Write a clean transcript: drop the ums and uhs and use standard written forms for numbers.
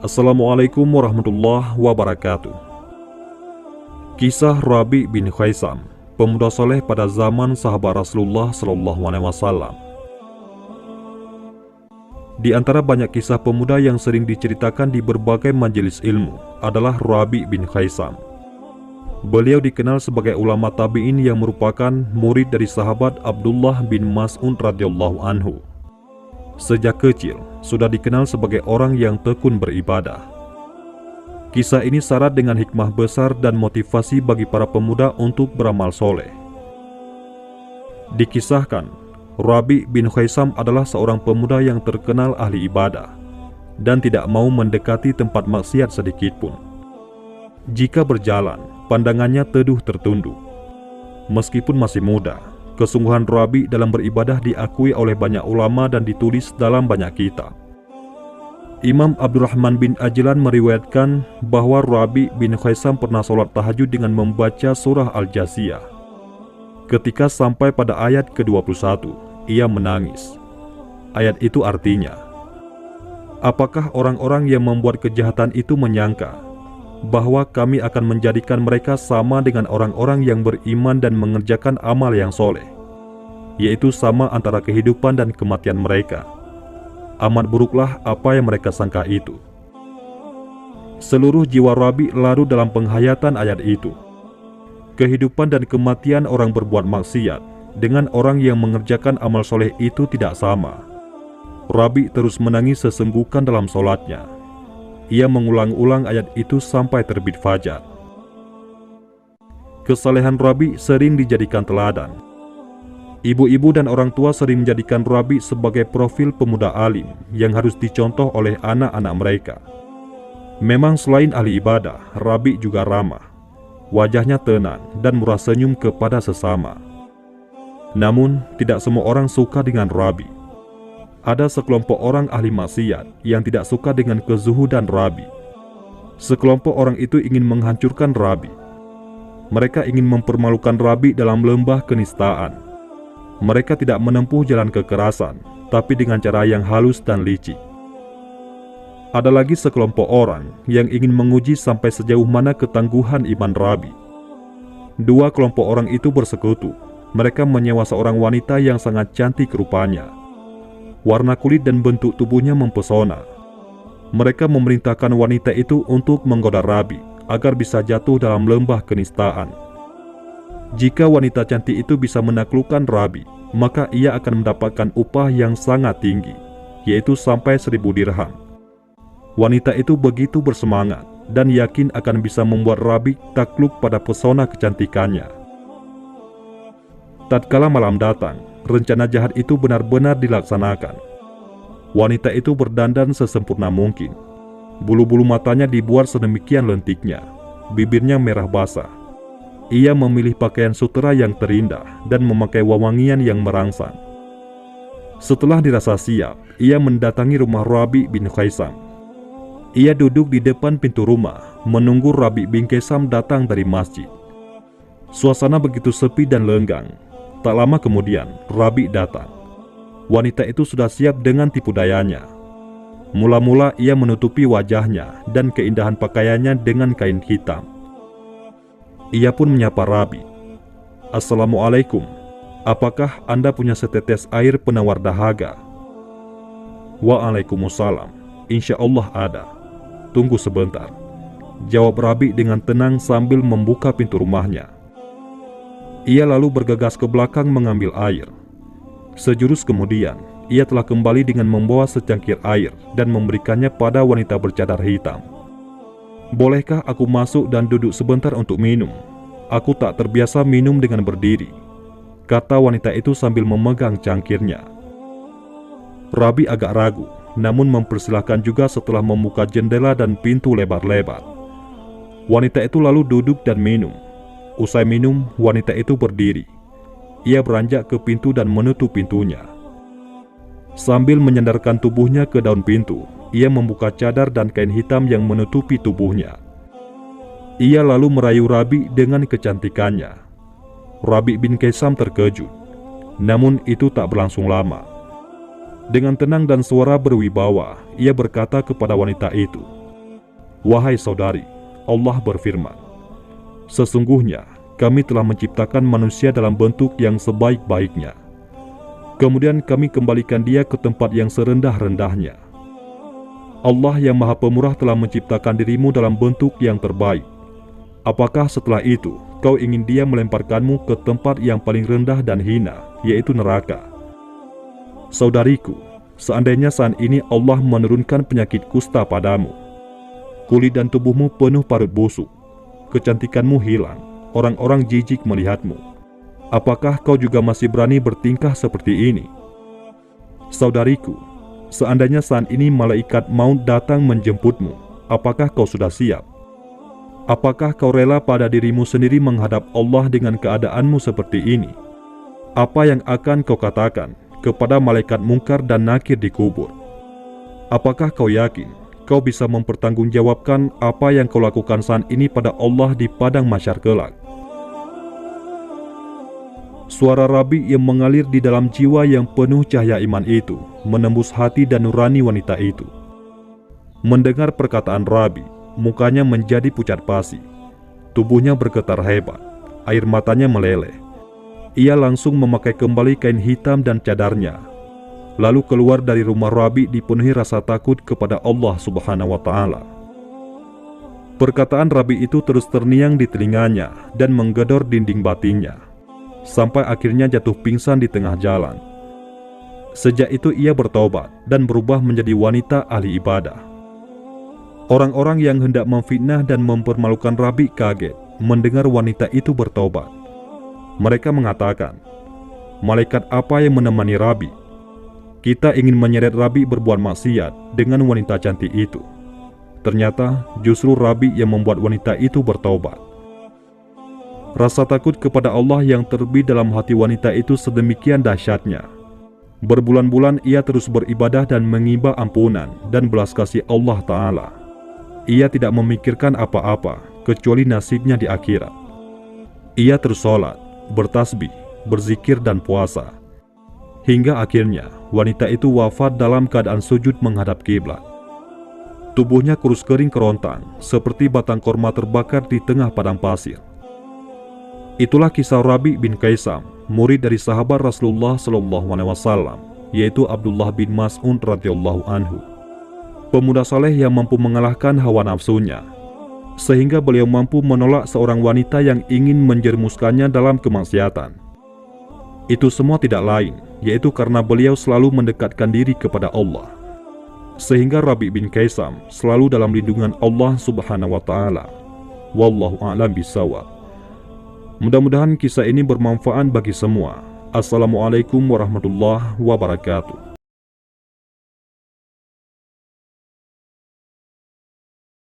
Assalamualaikum warahmatullahi wabarakatuh. Kisah Rabi' bin Khaisam, pemuda soleh pada zaman sahabat Rasulullah SAW. Di antara banyak kisah pemuda yang sering diceritakan di berbagai majelis ilmu adalah Rabi' bin Khaisam. Beliau dikenal sebagai ulama tabi'in yang merupakan murid dari sahabat Abdullah bin Mas'ud radhiyallahu anhu. Sejak kecil, sudah dikenal sebagai orang yang tekun beribadah. Kisah ini syarat dengan hikmah besar dan motivasi bagi para pemuda untuk beramal soleh. Dikisahkan, Rabi' bin Khaisam adalah seorang pemuda yang terkenal ahli ibadah dan tidak mau mendekati tempat maksiat sedikitpun. Jika berjalan, pandangannya teduh tertunduk. Meskipun masih muda, kesungguhan Rabi' dalam beribadah diakui oleh banyak ulama dan ditulis dalam banyak kitab. Imam Abdurrahman bin Ajlan meriwayatkan bahwa Rabi' bin Khaisam pernah sholat tahajud dengan membaca surah Al-Jasiyah. Ketika sampai pada ayat ke-21, ia menangis. Ayat itu artinya, apakah orang-orang yang membuat kejahatan itu menyangka bahwa kami akan menjadikan mereka sama dengan orang-orang yang beriman dan mengerjakan amal yang soleh, yaitu sama antara kehidupan dan kematian mereka. Amat buruklah apa yang mereka sangka itu. Seluruh jiwa Rabi' larut dalam penghayatan ayat itu. Kehidupan dan kematian orang berbuat maksiat dengan orang yang mengerjakan amal soleh itu tidak sama. Rabi' terus menangis sesenggukan dalam sholatnya. Ia mengulang-ulang ayat itu sampai terbit fajar. Kesalehan Rabi' sering dijadikan teladan. Ibu-ibu dan orang tua sering menjadikan Rabi' sebagai profil pemuda alim yang harus dicontoh oleh anak-anak mereka. Memang selain ahli ibadah, Rabi' juga ramah. Wajahnya tenang dan murah senyum kepada sesama. Namun, tidak semua orang suka dengan Rabi'. Ada sekelompok orang ahli maksiat yang tidak suka dengan kezuhudan Rabi'. Sekelompok orang itu ingin menghancurkan Rabi'. Mereka ingin mempermalukan Rabi' dalam lembah kenistaan. Mereka tidak menempuh jalan kekerasan, tapi dengan cara yang halus dan licik. Ada lagi sekelompok orang yang ingin menguji sampai sejauh mana ketangguhan iman Rabi'. Dua kelompok orang itu bersekutu. Mereka menyewa seorang wanita yang sangat cantik rupanya. Warna kulit dan bentuk tubuhnya mempesona. Mereka memerintahkan wanita itu untuk menggoda Rabi' agar bisa jatuh dalam lembah kenistaan. Jika wanita cantik itu bisa menaklukkan Rabi', maka ia akan mendapatkan upah yang sangat tinggi, yaitu sampai 1000 dirham. Wanita itu begitu bersemangat dan yakin akan bisa membuat Rabi' takluk pada pesona kecantikannya. Tatkala malam datang, rencana jahat itu benar-benar dilaksanakan. Wanita itu berdandan sesempurna mungkin. Bulu-bulu matanya dibuat sedemikian lentiknya, bibirnya merah basah. Ia memilih pakaian sutera yang terindah dan memakai wewangian yang merangsang. Setelah dirasa siap, ia mendatangi rumah Rabi' bin Khaisam. Ia duduk di depan pintu rumah, menunggu Rabi' bin Khaisam datang dari masjid. Suasana begitu sepi dan lenggang. Tak lama kemudian, Rabi' datang. Wanita itu sudah siap dengan tipu dayanya. Mula-mula ia menutupi wajahnya dan keindahan pakaiannya dengan kain hitam. Ia pun menyapa Rabi'. Assalamualaikum, apakah Anda punya setetes air penawar dahaga? Waalaikumsalam, insya Allah ada. Tunggu sebentar, jawab Rabi' dengan tenang sambil membuka pintu rumahnya. Ia lalu bergegas ke belakang mengambil air. Sejurus kemudian, ia telah kembali dengan membawa secangkir air dan memberikannya pada wanita bercadar hitam. Bolehkah aku masuk dan duduk sebentar untuk minum? Aku tak terbiasa minum dengan berdiri, kata wanita itu sambil memegang cangkirnya. Rabi' agak ragu, namun mempersilahkan juga setelah membuka jendela dan pintu lebar-lebar. Wanita itu lalu duduk dan minum. Usai minum, wanita itu berdiri. Ia beranjak ke pintu dan menutup pintunya. Sambil menyandarkan tubuhnya ke daun pintu, ia membuka cadar dan kain hitam yang menutupi tubuhnya. Ia lalu merayu Rabi' dengan kecantikannya. Rabi' bin Khaisam terkejut. Namun itu tak berlangsung lama. Dengan tenang dan suara berwibawa, ia berkata kepada wanita itu, Wahai saudari, Allah berfirman, sesungguhnya kami telah menciptakan manusia dalam bentuk yang sebaik-baiknya. Kemudian kami kembalikan dia ke tempat yang serendah-rendahnya. Allah yang Maha Pemurah telah menciptakan dirimu dalam bentuk yang terbaik. Apakah setelah itu kau ingin dia melemparkanmu ke tempat yang paling rendah dan hina, yaitu neraka? Saudariku, seandainya saat ini Allah menurunkan penyakit kusta padamu, kulit dan tubuhmu penuh parut busuk, kecantikanmu hilang, orang-orang jijik melihatmu, apakah kau juga masih berani bertingkah seperti ini? Saudariku, seandainya saat ini malaikat maut datang menjemputmu, apakah kau sudah siap? Apakah kau rela pada dirimu sendiri menghadap Allah dengan keadaanmu seperti ini? Apa yang akan kau katakan kepada malaikat mungkar dan nakir di kubur? Apakah kau yakin kau bisa mempertanggungjawabkan apa yang kau lakukan saat ini pada Allah di padang mahsyar kelak? Suara Rabi yang mengalir di dalam jiwa yang penuh cahaya iman itu menembus hati dan nurani wanita itu. Mendengar perkataan Rabi, mukanya menjadi pucat pasi, tubuhnya bergetar hebat, air matanya meleleh. Ia langsung memakai kembali kain hitam dan cadarnya, lalu keluar dari rumah Rabi dipenuhi rasa takut kepada Allah Subhanahu wa Ta'ala. Perkataan Rabi itu terus terngiang di telinganya dan menggedor dinding batinnya, sampai akhirnya jatuh pingsan di tengah jalan. Sejak itu ia bertobat dan berubah menjadi wanita ahli ibadah. Orang-orang yang hendak memfitnah dan mempermalukan Rabi kaget mendengar wanita itu bertobat. Mereka mengatakan, malaikat apa yang menemani Rabi? Kita ingin menyeret Rabi berbuat maksiat dengan wanita cantik itu. Ternyata justru Rabi yang membuat wanita itu bertobat. Rasa takut kepada Allah yang terbit dalam hati wanita itu sedemikian dahsyatnya. Berbulan-bulan ia terus beribadah dan mengimba ampunan dan belas kasih Allah Ta'ala. Ia tidak memikirkan apa-apa kecuali nasibnya di akhirat. Ia terus sholat, bertasbih, berzikir dan puasa. Hingga akhirnya wanita itu wafat dalam keadaan sujud menghadap kiblat. Tubuhnya kurus kering kerontang seperti batang korma terbakar di tengah padang pasir. Itulah kisah Rabi bin Kaisam, murid dari sahabat Rasulullah SAW, yaitu Abdullah bin Mas'ud radhiyallahu anhu. Pemuda saleh yang mampu mengalahkan hawa nafsunya, sehingga beliau mampu menolak seorang wanita yang ingin menjermuskannya dalam kemaksiatan. Itu semua tidak lain, yaitu karena beliau selalu mendekatkan diri kepada Allah. Sehingga Rabi bin Kaisam selalu dalam lindungan Allah Subhanahu wa Ta'ala. Wallahu a'lam bishawab. Mudah-mudahan kisah ini bermanfaat bagi semua. Assalamualaikum warahmatullahi wabarakatuh.